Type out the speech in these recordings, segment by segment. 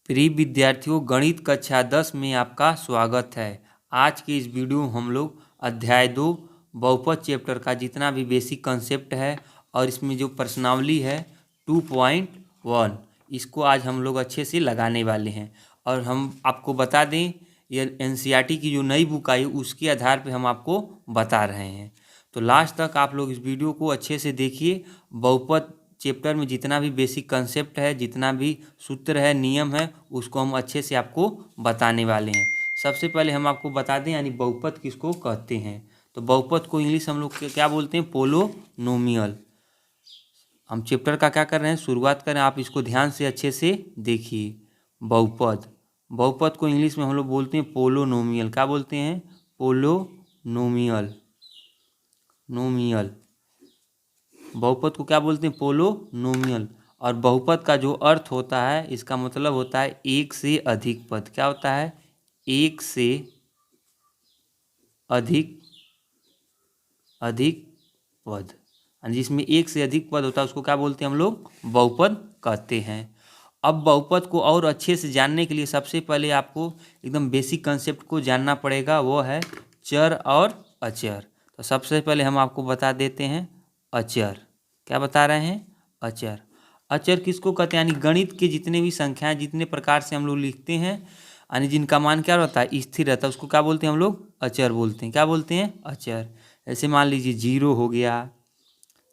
प्रिय विद्यार्थियों, गणित कक्षा 10 में आपका स्वागत है। आज के इस वीडियो में हम लोग अध्याय 2 बहुपद चैप्टर का जितना भी बेसिक कंसेप्ट है और इसमें जो प्रश्नावली है 2.1 इसको आज हम लोग अच्छे से लगाने वाले हैं। और हम आपको बता दें, ये एनसीईआरटी की जो नई बुक आई उसके आधार पर हम आपको बता रहे हैं। तो लास्ट तक आप लोग इस वीडियो को अच्छे से देखिए। बहुपद चैप्टर में जितना भी बेसिक कंसेप्ट है, जितना भी सूत्र है, नियम है, उसको हम अच्छे से आपको बताने वाले हैं। सबसे पहले हम आपको बता दें यानी बहुपद किसको कहते हैं। तो बहुपद को इंग्लिश हम लोग क्या बोलते हैं? पोलोनोमियल। हम चैप्टर का क्या कर रहे हैं, शुरुआत करें। आप इसको ध्यान से अच्छे से देखिए। बहुपद को इंग्लिश में हम लोग बोलते हैं पोलोनोमियल। क्या बोलते हैं? पोलोनोमियल। बहुपद को क्या बोलते हैं? पोलोनोमियल। और बहुपद का जो अर्थ होता है, इसका मतलब होता है एक से अधिक पद। क्या होता है? एक से अधिक पद। जिसमें एक से अधिक पद होता है उसको क्या बोलते हैं हम लोग? बहुपद कहते हैं। अब बहुपद को और अच्छे से जानने के लिए सबसे पहले आपको एकदम बेसिक कंसेप्ट को जानना पड़ेगा, वो है चर और अचर। तो सबसे पहले हम आपको बता देते हैं अचर। क्या बता रहे हैं? अचर। अचर किसको कहते हैं? यानी गणित के जितने भी संख्याएं, जितने प्रकार से हम लोग लिखते हैं, यानी जिनका मान क्या रहता है? स्थिर रहता है, उसको क्या बोलते हैं हम लोग? अचर बोलते हैं। क्या बोलते हैं? अचर। ऐसे मान लीजिए 0 हो गया,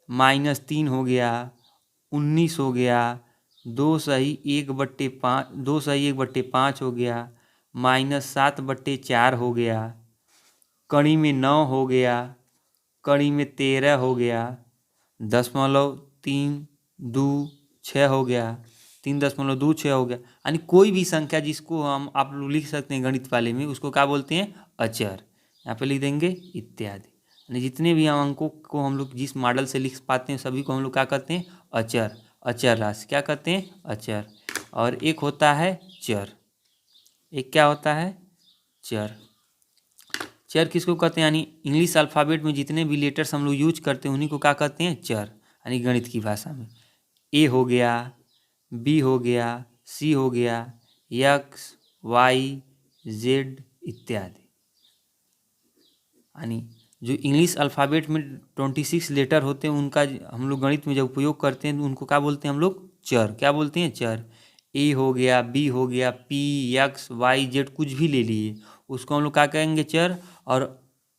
-3 हो गया, 19 हो गया, 2 सही 1/5 हो गया, -7/4 हो गया, कड़ी में 9 हो गया, कड़ी में 13 हो गया, 0.326 हो गया, 3.26 हो गया। यानी कोई भी संख्या जिसको आप लोग लिख सकते हैं गणित वाले में, उसको क्या बोलते हैं? अचर। यहाँ पे लिख देंगे इत्यादि। यानी जितने भी अंकों को हम लोग जिस मॉडल से लिख पाते हैं सभी को हम लोग क्या कहते हैं? अचर। अचर राशि क्या कहते हैं? अचर। और एक होता है चर। एक क्या होता है? चर। चर किसको कहते हैं? यानी इंग्लिश अल्फ़ाबेट में जितने भी लेटर्स हम लोग यूज करते हैं उन्हीं को क्या कहते हैं? चर। यानी गणित की भाषा में ए हो गया, बी हो गया, सी हो गया, एक्स, वाई, जेड इत्यादि। यानी जो इंग्लिश अल्फ़ाबेट में 26 लेटर होते हैं उनका हम लोग गणित में जब उपयोग करते हैं तो उनको क्या बोलते हैं हम लोग? चर। क्या बोलते हैं? चर। ए हो गया, बी हो गया, पी, एक्स, वाई, जेड कुछ भी ले लिए, उसको हम लोग क्या कहेंगे? चर। और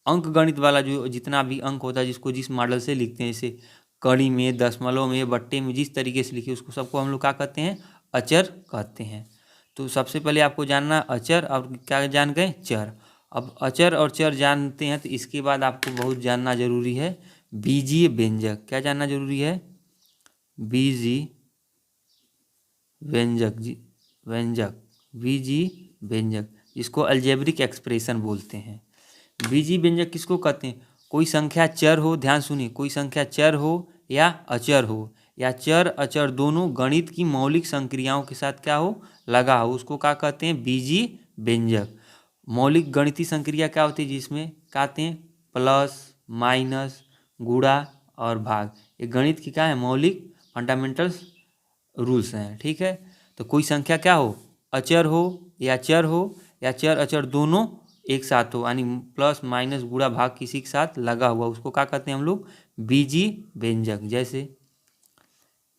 अंक गणित वाला जो जितना भी अंक होता है, जिसको जिस मॉडल से लिखते हैं, जैसे कड़ी में, दशमलव में, बट्टे में, जिस तरीके से लिखे उसको सबको हम लोग क्या कहते हैं? अचर कहते हैं। तो सबसे पहले आपको जानना अचर और क्या जान गए? चर। अब अचर और चर जानते हैं तो इसके बाद आपको बहुत जानना जरूरी है बीजीय व्यंजक। क्या जानना जरूरी है? बीजीय व्यंजक जिसको अलजेब्रिक एक्सप्रेशन बोलते हैं। बीजीय व्यंजक किसको कहते हैं? कोई संख्या चर हो, ध्यान सुनिए, कोई संख्या चर हो या अचर हो, या चर अचर दोनों गणित की मौलिक संक्रियाओं के साथ क्या हो? लगा हो, उसको क्या कहते हैं? बीजीय व्यंजक। मौलिक गणितीय संक्रिया क्या होती है? जिसमें कहते हैं प्लस, माइनस, गुणा और भाग। ये गणित की क्या है? मौलिक फंडामेंटल्स रूल्स हैं। ठीक है। तो कोई संख्या क्या हो? अचर हो या चर हो, या चर अचर दोनों एक साथ हो, यानी प्लस माइनस गुणा भाग किसी के साथ लगा हुआ, उसको क्या कहते हैं हम लोग? बीजीय व्यंजक। जैसे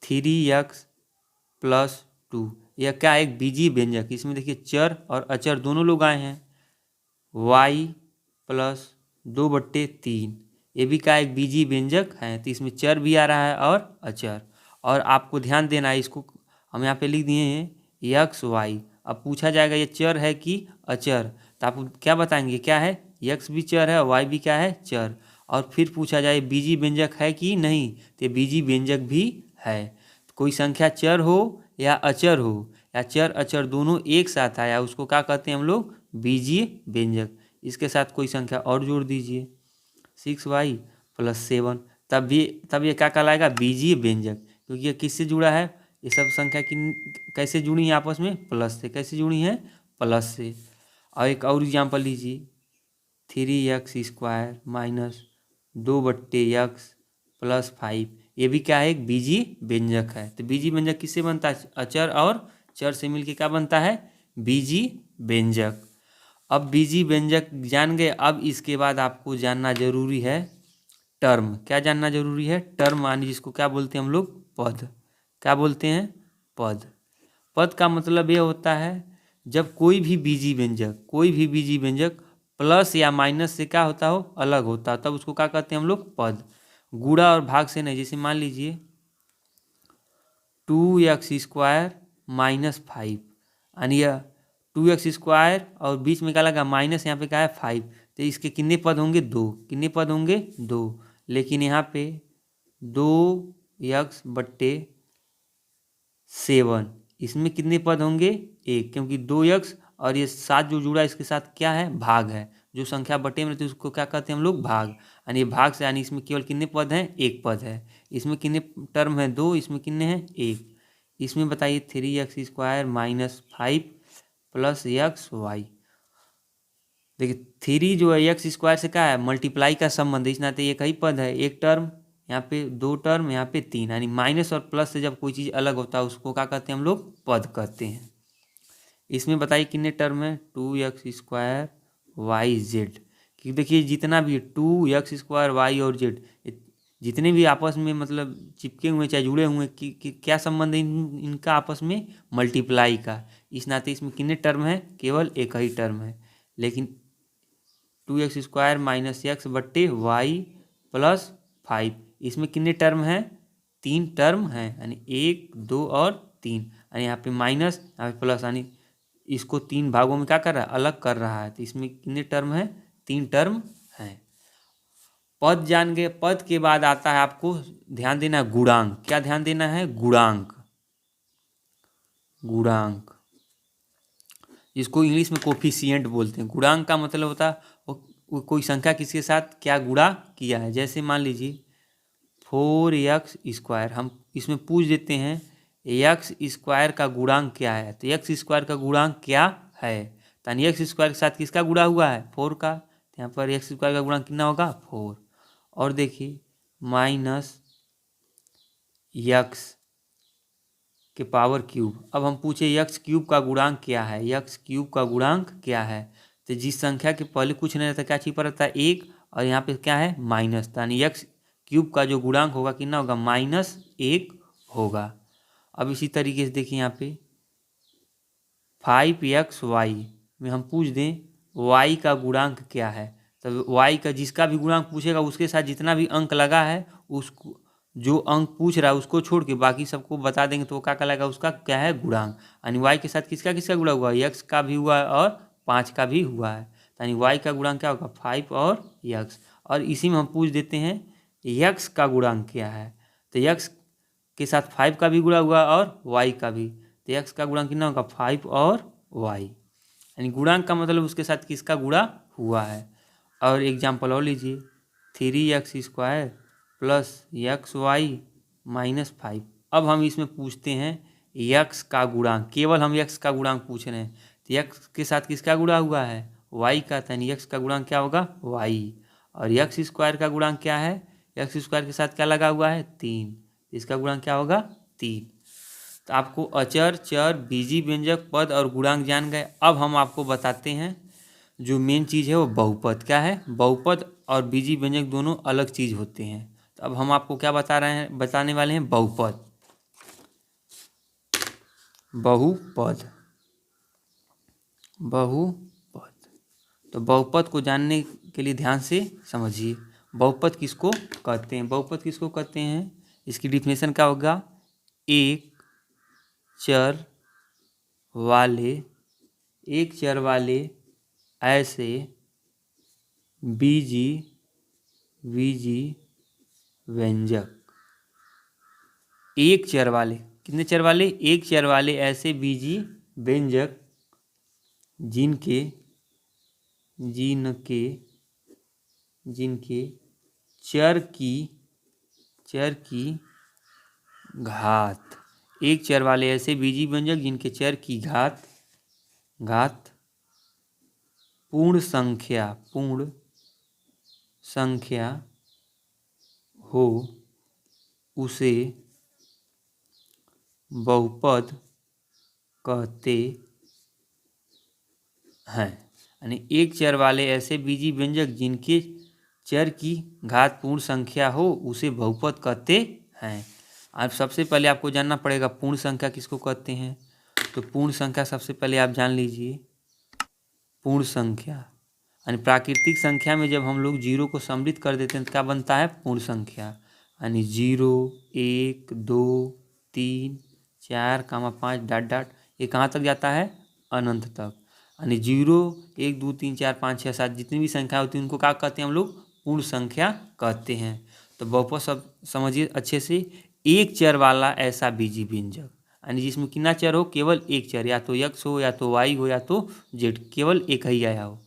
3x+2 यह क्या है? एक बीजीय व्यंजक। इसमें देखिए चर और अचर दोनों लोग आए हैं। y+2/3 ये भी क्या? एक बीजीय व्यंजक है। तो इसमें चर भी आ रहा है और अचर। और आपको ध्यान देना है, इसको हम यहाँ पे लिख दिए हैं एक्स वाई। अब पूछा जाएगा ये चर है कि अचर, तो आप क्या बताएंगे? क्या है? एक्स भी चर है और वाई भी क्या है? चर। और फिर पूछा जाए बीजीय व्यंजक है कि नहीं, तो ये बीजीय व्यंजक भी है। तो कोई संख्या चर हो या अचर हो, या चर अचर दोनों एक साथ आया, उसको क्या कहते हैं हम लोग? बीजीय व्यंजक। इसके साथ कोई संख्या और जोड़ दीजिए 6y+7, तब ये क्या कहलाएगा? बीजीय व्यंजक। क्योंकि ये किससे जुड़ा है? ये सब संख्या कैसे जुड़ी है आपस में? प्लस से। कैसे जुड़ी हैं? प्लस से। और एक और एग्जाम्पल लीजिए 3x² - 2/x + 5 ये भी क्या है? एक बीजीय व्यंजक है। तो बीजीय व्यंजक किससे बनता है? अचर और चर से मिलके क्या बनता है, बीजी व्यंजक। अब बीजी व्यंजक जान गए, अब इसके बाद आपको जानना जरूरी है टर्म। क्या जानना जरूरी है, टर्म, मानी जिसको क्या बोलते हैं हम लोग, पद। क्या बोलते हैं, पद। पद का मतलब ये होता है जब कोई भी बीजी व्यंजक प्लस या माइनस से क्या होता हो, अलग होता है, तब उसको क्या कहते हैं हम लोग, पद। गुणा और भाग से नहीं। जैसे मान लीजिए 2x² माइनस 5, यानी यह 2x² और बीच में क्या लगा माइनस, यहाँ पे क्या है 5, तो इसके कितने पद होंगे, 2। कितने पद होंगे, 2। लेकिन यहाँ पे 2x/7, इसमें कितने पद होंगे, 1, क्योंकि 2x और ये 7 जो जुड़ा इसके साथ क्या है, भाग है। जो संख्या बटे में रहती है उसको क्या कहते हैं हम लोग, भाग। यानी भाग से, यानी इसमें केवल कितने पद हैं, 1 पद है। इसमें कितने टर्म है, 2, इसमें कितने हैं, 1। इसमें बताइए 3x² माइनस 5 प्लस XY। देखिए 3 जो है x² से क्या है, मल्टीप्लाई का संबंध है, इस नाते एक ही पद है, एक टर्म, यहाँ पे 2 टर्म, यहाँ पे 3। यानी माइनस और प्लस से जब कोई चीज़ अलग होता है उसको क्या कहते हैं हम लोग, पद कहते हैं। इसमें बताइए कितने टर्म है, 2x² YZ। कि देखिए जितना भी 2x² Y और Z, जितने भी आपस में मतलब चिपके हुए चाहे जुड़े हुए कि क्या संबंध है इनका आपस में, मल्टीप्लाई का। इस नाते इसमें कितने टर्म है, केवल एक ही टर्म है। लेकिन 2x² माइनस x/y प्लस 5, इसमें कितने टर्म हैं, 3 टर्म हैं, यानी 1, 2 और 3। यानी यहाँ पे माइनस, यहाँ पे प्लस, यानी इसको 3 भागों में क्या कर रहा है, अलग कर रहा है। तो इसमें कितने टर्म हैं, 3 टर्म हैं। पद जान गए। पद के बाद आता है आपको ध्यान देना गुणांक। क्या ध्यान देना है, गुणांक। गुणांक इसको इंग्लिश में कोफिशिएंट बोलते हैं। गुणांक का मतलब होता है वो कोई संख्या किसके साथ क्या गुणा किया है। जैसे मान लीजिए 4x², हम इसमें पूछ देते हैं x² का गुणांक क्या है, तो x² का गुणांक क्या है, यानी x² के साथ किसका गुणा हुआ है, 4 का। तो यहाँ पर x² का गुणांक कितना होगा, 4। और देखिए माइनस x के पावर क्यूब। अब हम पूछे x³ का गुणांक क्या है, x³ का गुणांक क्या है, तो जिस संख्या के पहले कुछ नहीं रहता क्या छिपा रहता है, 1, और यहाँ पे क्या है माइनस, यानी x³ का जो गुणांक होगा कितना होगा, -1 होगा। अब इसी तरीके से देखिए यहाँ पे 5xy में हम पूछ दें y का गुणांक क्या है, तब y का जिसका भी गुणांक पूछेगा उसके साथ जितना भी अंक लगा है उसको, जो अंक पूछ रहा है उसको छोड़ के बाकी सबको बता देंगे तो वो क्या कहलाएगा, उसका क्या है, गुणांक। यानी y के साथ किसका किसका गुणा हुआ है, x का भी हुआ है और 5 का भी हुआ है। यानी y का गुणांक क्या होगा, 5 और x। और इसी में हम पूछ देते हैं x का गुणांक क्या है, तो x के साथ 5 का भी गुणा हुआ और y का भी, तो x का गुणांक कितना होगा, 5 और y। यानी गुणांक का मतलब उसके साथ किसका गुणा हुआ है। और एग्जाम्पल और लीजिए 3x² प्लस XY माइनस 5। अब हम इसमें पूछते हैं x का गुणांक, केवल हम x का गुणांक पूछ रहे हैं, तो x के साथ किसका गुणा हुआ है, y का, यानी x का गुणांक क्या होगा, y। और x² का गुणांक क्या है, x² के साथ क्या लगा हुआ है, 3, इसका गुणांक क्या होगा, 3। तो आपको अचर, चर, बीजी व्यंजक, पद और गुणांक जान गए। अब हम आपको बताते हैं जो मेन चीज़ है वो बहुपद। क्या है, बहुपद और बीजी व्यंजक दोनों अलग चीज़ होते हैं। तो अब हम आपको क्या बताने वाले हैं, बहुपद। बहुपद बहुपद तो बहुपद को जानने के लिए ध्यान से समझिए, बहुपद किसको कहते हैं। बहुपद किसको कहते हैं, इसकी डिफिनेशन क्या होगा, एक चर वाले ऐसे बीजी व्यंजक। एक चर वाले, कितने चर वाले, एक चर वाले ऐसे बीजी व्यंजक जिनके चर की घात। एक चर वाले ऐसे बीजी व्यंजक जिनके चर की घात पूर्ण संख्या हो, उसे बहुपद कहते हैं। यानी एक चर वाले ऐसे बीजी व्यंजक जिनके चर की घात पूर्ण संख्या हो उसे बहुपद कहते हैं। अब सबसे पहले आपको जानना पड़ेगा पूर्ण संख्या किसको कहते हैं। तो पूर्ण संख्या सबसे पहले आप जान लीजिए। पूर्ण संख्या यानी प्राकृतिक संख्या में जब हम लोग जीरो को सम्मिलित कर देते हैं तो क्या बनता है, पूर्ण संख्या। यानी 0, 1, 2, 3, 4, 5 डॉट डॉट ये कहाँ तक जाता है, अनंत तक। यानी 0, 1, 2, 3, 4, 5, 6, 7 जितनी भी संख्या होती है उनको क्या कहते हैं हम लोग, पूर्ण संख्या कहते हैं। तो बहुपद सब समझिए अच्छे से, एक चर वाला ऐसा बीजी व्यंजक यानी जिसमें कितना चर हो, केवल एक चर, या तो x हो या तो y हो या तो z, केवल एक ही आया हो,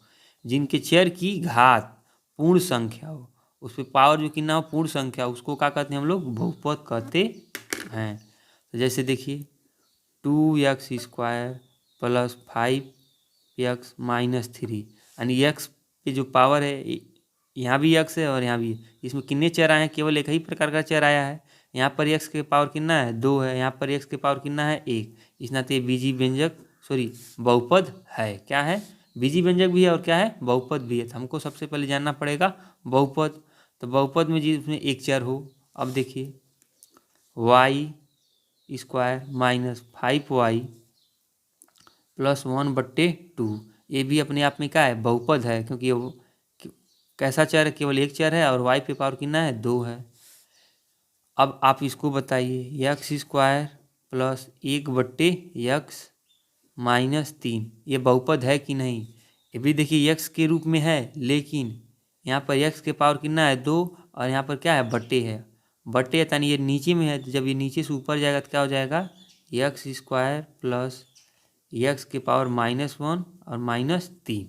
जिनके चर की घात पूर्ण संख्या हो, उस पर पावर जो कितना हो पूर्ण संख्या, उसको क्या कहते हैं हम लोग, बहुपद कहते हैं। तो जैसे देखिए 2x² प्लस 5x माइनस 3 यानी x पे जो पावर है, यहाँ भी x है और यहाँ भी, इसमें कितने चर आए हैं, केवल एक ही प्रकार का चर आया है। यहाँ पर x के पावर कितना है, 2 है, यहाँ पर x के पावर कितना है, 1। इस नाते बीजी व्यंजक बहुपद है। क्या है, बीजी व्यंजक भी है और क्या है, बहुपद भी है। तो हमको सबसे पहले जानना पड़ेगा बहुपद। तो बहुपद में जिसमें एक चर हो, अब देखिए y² माइनस 5y प्लस 1/2, ये भी अपने आप में क्या है, बहुपद है, क्योंकि ये कैसा चर है, केवल एक चर है और y पे पावर कितना है, 2 है। अब आप इसको बताइए, x² प्लस 1/x माइनस 3 ये बहुपद है कि नहीं। ये भी देखिए x के रूप में है, लेकिन यहाँ पर x के पावर कितना है, 2, और यहाँ पर क्या है, बट्टे है, बट्टे यानी ये नीचे में है, तो जब ये नीचे से ऊपर जाएगा तो क्या हो जाएगा, x² प्लस x के पावर -1 और -3,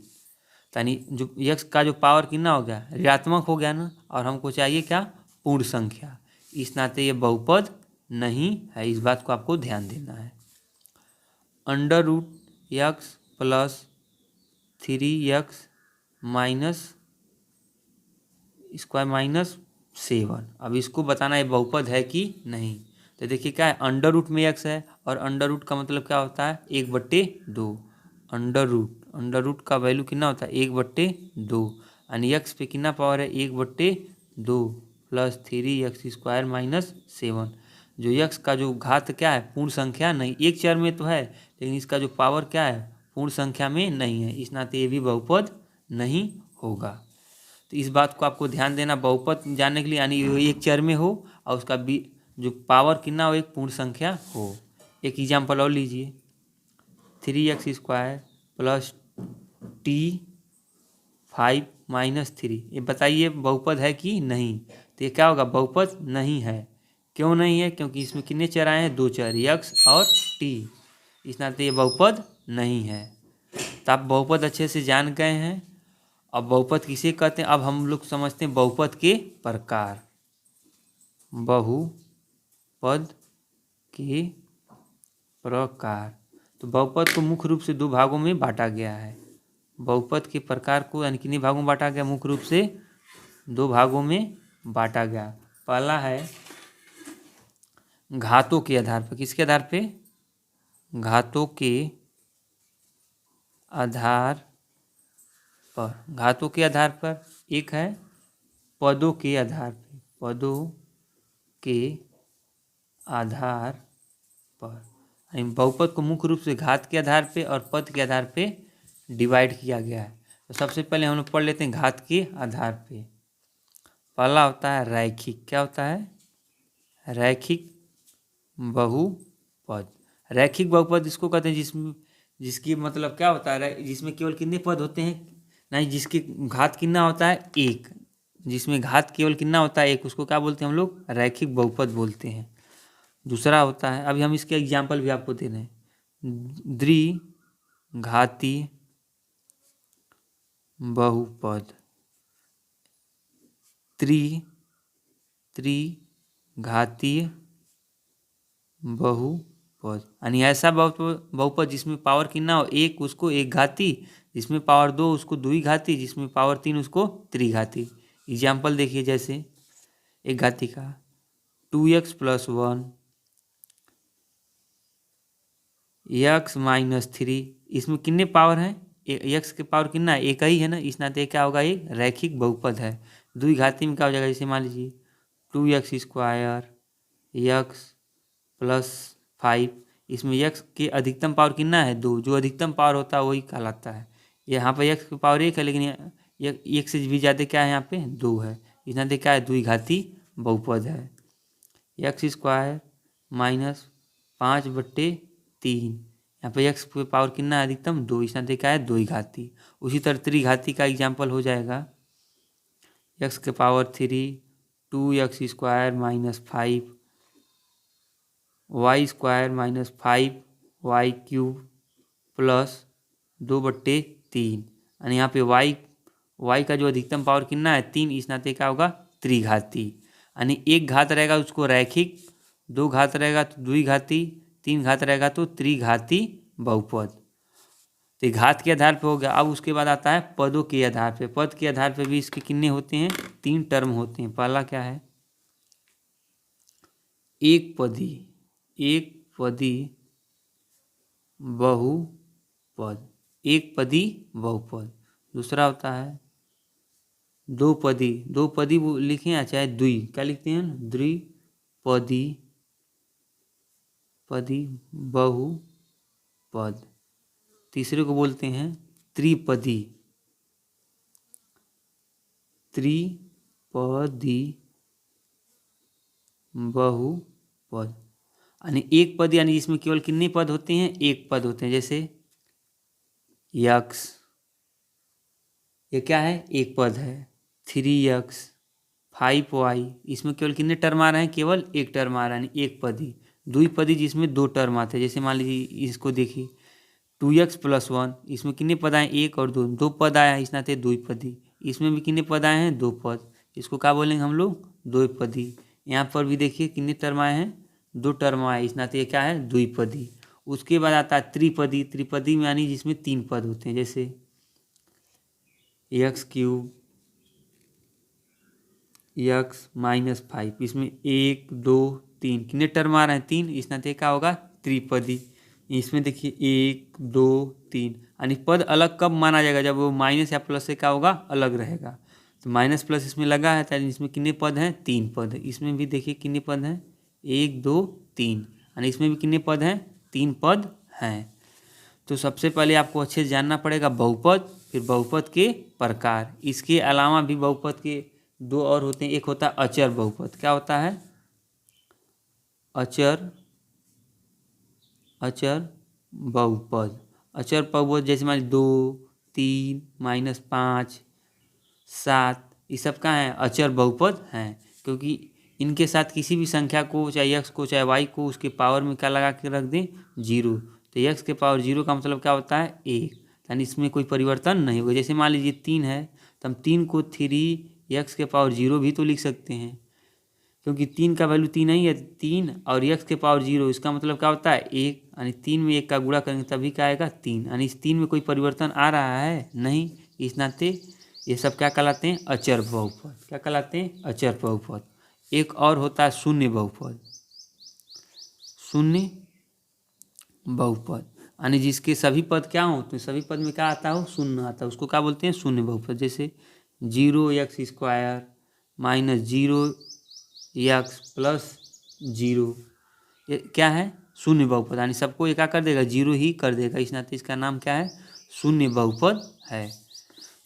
यानी जो x का जो पावर कितना हो गया, ऋणात्मक हो गया ना, और हमको चाहिए क्या, पूर्ण संख्या। इस नाते ये बहुपद नहीं है, इस बात को आपको ध्यान देना है। √x प्लस 3x माइनस 7, अब इसको बताना है बहुपद है कि नहीं। तो देखिए क्या है, अंडर में x है, और अंडर का मतलब क्या होता है, 1/2। अंडर का वैल्यू कितना होता है, 1/2, यानी x पे कितना पावर है, 1/2 प्लस 3x² माइनस 7। जो x का जो घात क्या है, पूर्ण संख्या नहीं, एक चर में तो है लेकिन इसका जो पावर क्या है, पूर्ण संख्या में नहीं है, इस नाते ये भी बहुपद नहीं होगा। तो इस बात को आपको ध्यान देना, बहुपद जानने के लिए, यानी एक चर में हो और उसका जो पावर कितना हो, एक पूर्ण संख्या हो। एक एग्जाम्पल और लीजिए, 3x² प्लस t5 माइनस 3, ये बताइए बहुपद है कि नहीं। तो ये क्या होगा, बहुपद नहीं है। क्यों नहीं है, क्योंकि इसमें कितने चर आए हैं, 2 चर, x और t, इस नाते ये बहुपद नहीं है। तो आप बहुपद अच्छे से जान गए हैं। अब बहुपद किसे कहते हैं, अब हम लोग समझते हैं बहुपद के प्रकार। बहुपद के प्रकार, तो बहुपद को मुख्य रूप से 2 भागों में बांटा गया है। बहुपद के प्रकार को यानी कितने भागों में बांटा गया, मुख्य रूप से 2 भागों में बांटा गया। पहला है घातों के आधार पर, किसके आधार पे, घातों के आधार पर, घातों के आधार पर। एक है पदों के आधार पे, पदों के आधार पर, यानी बहुपद को मुख्य रूप से घात के आधार पे और पद के आधार पे डिवाइड किया गया है। तो सबसे पहले हम लोग पढ़ लेते हैं घात के आधार पे। पहला होता है रैखिक, क्या होता है, रैखिक बहुपद। रैखिक बहुपद इसको कहते हैं जिसकी मतलब क्या होता है, जिसमें केवल कितने पद होते हैं, नहीं, जिसके घात कितना होता है, 1, जिसमें घात केवल कितना होता है, 1, उसको क्या बोलते हैं हम लोग, रैखिक बहुपद बोलते हैं। दूसरा होता है, अभी हम इसके एग्जाम्पल भी आपको दे रहे हैं, द्विघाती बहुपद, त्रिघातीय बहुपद, यानी ऐसा बहुपद जिसमें पावर कितना हो, 1 उसको एक घाती, जिसमें पावर 2 उसको द्विघाती, जिसमें पावर 3 उसको त्रिघाती। एग्जाम्पल देखिए, जैसे एक घाती का 2x + 1, यक्स माइनस 3, इसमें कितने पावर हैं, यक्स के पावर कितना है, एक ही है ना, इस नाते क्या होगा, ये रैखिक बहुपद है। द्विघाती में क्या हो जाएगा, जैसे मान लीजिए 2x² यक्स प्लस 5, इसमें यक्स के अधिकतम पावर कितना है, 2, जो अधिकतम पावर होता है वही कहलाता है। यहाँ पर यक्स की पावर 1 है, लेकिन एक से भी ज़्यादा क्या है, यहाँ पे 2 है, इस नाते क्या है, द्विघाती बहुपद है। x² माइनस 5/3, यहाँ पे x पे पावर कितना है, अधिकतम 2, इस नाते क्या है, द्विघाती। उसी तरह त्रिघाती का एग्जाम्पल हो जाएगा, x के power 3 2x² minus 5 y² minus 5y³ plus 2/3, और यहाँ पे y का जो अधिकतम पावर कितना है, 3, इस नाते क्या होगा, त्रिघाती। यानी एक घात रहेगा उसको रैखिक, 2 घात रहेगा तो द्विघाती, 3 घात रहेगा तो त्रिघाती बहुपद। तो घात के आधार पे हो गया। अब उसके बाद आता है पदों के आधार पे। पद के आधार पे भी इसके कितने होते हैं, 3 टर्म होते हैं। पहला क्या है, एक पदी बहुपद, एक पदी बहुपद। दूसरा होता है दो पदी वो लिखें या चाहे द्वि, क्या लिखते हैं, द्विपदी बहुपद। तीसरे को बोलते हैं त्रिपदी बहुपद। यानी एक पद, यानी इसमें केवल कितने पद होते हैं, एक पद होते हैं। जैसे यक्स, ये क्या है, एक पद है। 3x 5y, इसमें केवल कितने टर्म आ रहे हैं, केवल एक टर्म आ रहा है, यानी एक पदी। द्विपदी जिसमें 2 टर्म आते हैं, जैसे मान लीजिए इसको देखिए 2x + 1, इसमें कितने पद आए, 1 और 2, 2 पद आया है, इस नाते द्विपदी। इसमें भी कितने पद आए हैं, 2 पद, इसको क्या बोलेंगे हम लोग, द्विपदी। यहाँ पर भी देखिए कितने टर्म आए हैं, 2 टर्म आए, इस नाते ये क्या है, द्विपदी। उसके बाद आता है त्रिपदी में, यानी जिसमें 3 पद होते हैं। जैसे x³ x माइनस 5, इसमें 1 2 3 कितने टर्म आ रहे हैं, 3, इस नाते क्या होगा, त्रिपदी। इसमें देखिए 1 2 3, यानी पद अलग कब माना जाएगा, जब वो माइनस या प्लस से क्या होगा, अलग रहेगा। तो माइनस प्लस इसमें लगा है, तो इसमें कितने पद हैं, 3 पद। इसमें भी देखिए कितने पद हैं, 1 2 3, यानी इसमें भी कितने पद हैं, 3 पद हैं। तो सबसे पहले आपको अच्छे से जानना पड़ेगा बहुपद, फिर बहुपद के प्रकार। इसके अलावा भी बहुपद के 2 और होते हैं। एक होता है अचर बहुपद। क्या होता है, अचर बहुपद। अचर बहुपद जैसे मान 2 3 -5 7, ये सब का है, अचर बहुपद हैं। क्योंकि इनके साथ किसी भी संख्या को, चाहे x को चाहे y को, उसके पावर में क्या लगा के रख दें, 0। तो x के पावर 0 का मतलब क्या होता है, 1, यानी इसमें कोई परिवर्तन नहीं होगा। जैसे मान लीजिए 3 है, तो हम 3 को 3x के पावर 0 भी तो लिख सकते हैं, क्योंकि 3 का वैल्यू 3 नहीं है, 3 और x के पावर 0, इसका मतलब क्या होता है, 1, यानी 3 में 1 का गुणा करेंगे तभी क्या आएगा, 3, यानी इस 3 में कोई परिवर्तन आ रहा है नहीं। इस नाते ये सब क्या कहलाते हैं, अचर बहुपद। क्या कहलाते हैं, अचर बहुपद। एक और होता है शून्य बहुपद। शून्य बहुपद यानी जिसके सभी पद क्या हो, तो सभी पद में क्या आता हो, शून्य आता है, उसको क्या बोलते हैं, शून्य बहुपद। जैसे 0x² माइनस 0x प्लस 0, ये क्या है, शून्य बहुपद, यानी सबको ये क्या कर देगा, 0 ही कर देगा। इस नाते इसका नाम क्या है, शून्य बहुपद है।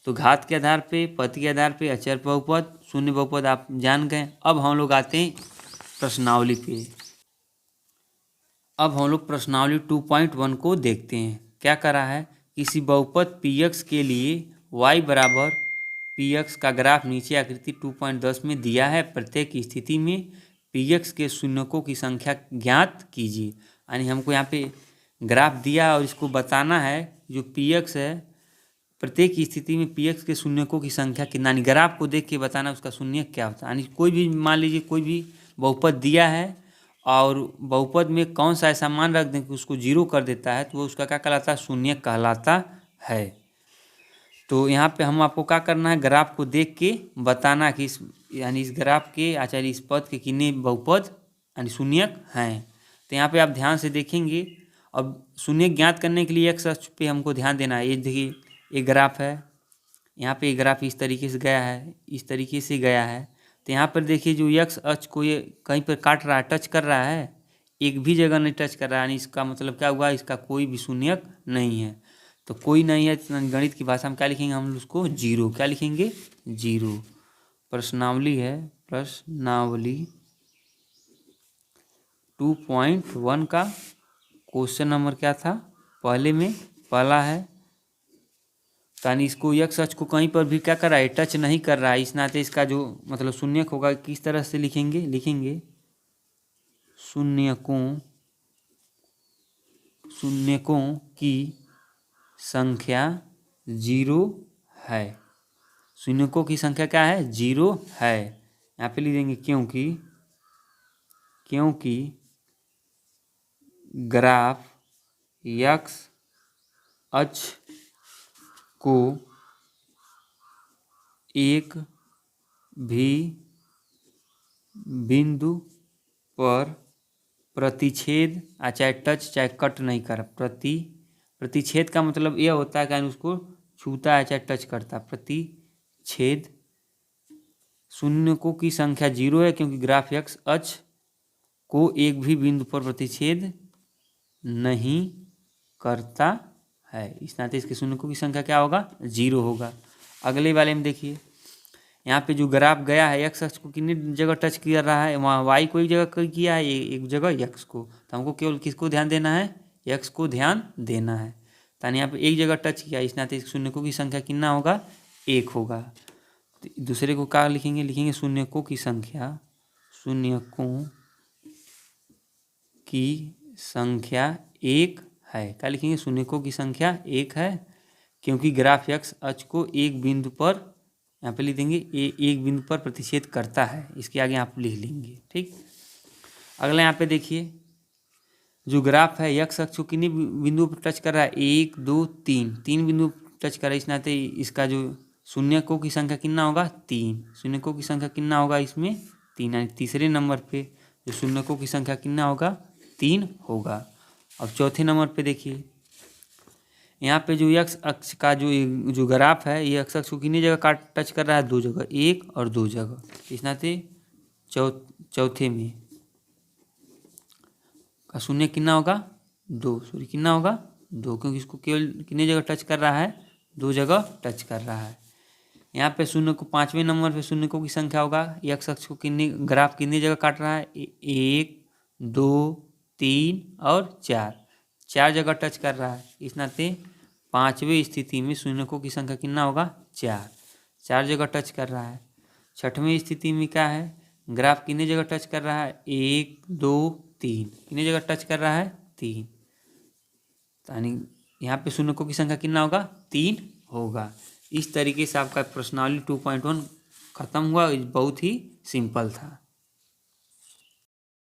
तो घात के आधार पे, पद के आधार पे अचर बहुपद, शून्य बहुपद आप जान गए। अब हम लोग आते हैं प्रश्नावली पे। अब हम लोग प्रश्नावली 2.1 को देखते हैं। क्या करा है, किसी बहुपद px के लिए y बराबर px का ग्राफ नीचे आकृति 2.10 में दिया है। प्रत्येक स्थिति में px के शून्यकों की संख्या ज्ञात कीजिए। यानी हमको यहाँ पे ग्राफ दिया और इसको बताना है जो px है, प्रत्येक स्थिति में px के शून्यकों की संख्या कितना, यानी ग्राफ को देख के बताना उसका शून्यक क्या होता है। यानी कोई भी, मान लीजिए कोई भी बहुपद दिया है और बहुपद में कौन सा ऐसा मान रख दें कि उसको 0 कर देता है, तो वो उसका क्या कहलाता है, शून्यक कहलाता है। तो यहाँ पे हम आपको क्या करना है, ग्राफ को देख के बताना कि यानी इस ग्राफ के आचार्य इस पद के कितने बहुपद यानी शून्यक हैं। तो यहाँ पे आप ध्यान से देखेंगे अब शून्य ज्ञात करने के लिए एक्स अक्ष पे हमको ध्यान देना है। ये देखिए एक ग्राफ है, यहाँ पे ग्राफ इस तरीके से गया है, इस तरीके से गया है। तो यहाँ पर देखिए जो एक्स अक्ष को ये कहीं पर काट रहा है, टच कर रहा है, एक भी जगह नहीं टच कर रहा है, यानी इसका मतलब क्या हुआ, इसका कोई भी शून्यक नहीं है। तो कोई नहीं है, गणित की भाषा में क्या लिखेंगे हम उसको, जीरो। क्या लिखेंगे, जीरो। प्रश्नावली है, प्रश्नावली 2.1 का क्वेश्चन नंबर क्या था, पहले में पहला है। यानी इसको एक्स अक्ष को कहीं पर भी क्या कर रहा है, टच नहीं कर रहा है, इस नाते इसका जो मतलब शून्यक होगा किस तरह से लिखेंगे शून्यकों की संख्या जीरो है। शून्यकों की संख्या क्या है, जीरो है। यहाँ पे लिख देंगे क्योंकि ग्राफ एक्स अक्ष को एक भी बिंदु पर प्रतिच्छेद चाहे टच चाहे कट नहीं कर, प्रतिच्छेद का मतलब यह होता है कि उसको छूता है चाहे टच करता, प्रतिच्छेद। शून्यकों की संख्या जीरो है क्योंकि ग्राफ एक्स अक्ष को एक भी बिंदु पर प्रतिच्छेद नहीं करता है, इस नाते इसके शून्यकों की संख्या क्या होगा, जीरो होगा। अगले वाले में देखिए, यहाँ पे जो ग्राफ गया है एक्स अक्ष को कितनी जगह टच कर रहा है, वहाँ वाई को एक जगह किया है, एक जगह एक्स को। तो हमको केवल किसको ध्यान देना है, एक्स को ध्यान देना है। तो यहाँ पे एक जगह टच किया, इस नाते शून्यकों की संख्या कितना होगा, एक होगा। तो दूसरे को क्या लिखेंगे शून्यकों की संख्या एक है। क्या लिखेंगे, शून्यकों की संख्या एक है क्योंकि ग्राफ एक्स अक्ष को एक बिंदु पर, यहाँ पे लिख देंगे एक बिंदु पर प्रतिच्छेद करता है, इसके आगे आप लिख लेंगे, ठीक। अगला यहाँ पे देखिए जो ग्राफ है एक्स अक्ष को कितनी बिंदु पर टच कर रहा है, 1 2 3, तीन बिंदु टच कर रहा है, इस नाते इसका जो शून्यकों की संख्या कितना होगा, 3। शून्यकों की संख्या कितना होगा इसमें, 3, यानी तीसरे नंबर पे जो शून्यकों की संख्या कितना होगा, 3 होगा। अब चौथे नंबर पे देखिए, यहाँ पे जो एक्स अक्ष का जो ग्राफ है, ये एक्स अक्ष को कितनी जगह टच कर रहा है, 2 जगह, 1 और 2 जगह, इस नाते चौथे में का शून्य कितना होगा, 2, सॉरी कितना होगा, 2, क्योंकि इसको केवल कितनी जगह टच कर रहा है, 2 जगह टच कर रहा है। यहाँ पे शून्य को 5वें नंबर पे शून्यकों की संख्या होगा, एक्स अक्ष को ग्राफ कितनी जगह काट रहा है, 1 2 3 और 4 जगह टच कर रहा है, इस नाते 5वें स्थिति में शून्यकों की संख्या कितना होगा, 4 जगह टच कर रहा है। 6वें स्थिति में क्या है, ग्राफ कितनी जगह टच कर रहा है, 1 2 3, कितनी जगह टच कर रहा है, 3, यानी यहाँ पे शून्यकों की संख्या कितना होगा, 3 होगा। इस तरीके से आपका प्रश्नावली 2.1 खत्म हुआ, बहुत ही सिंपल था।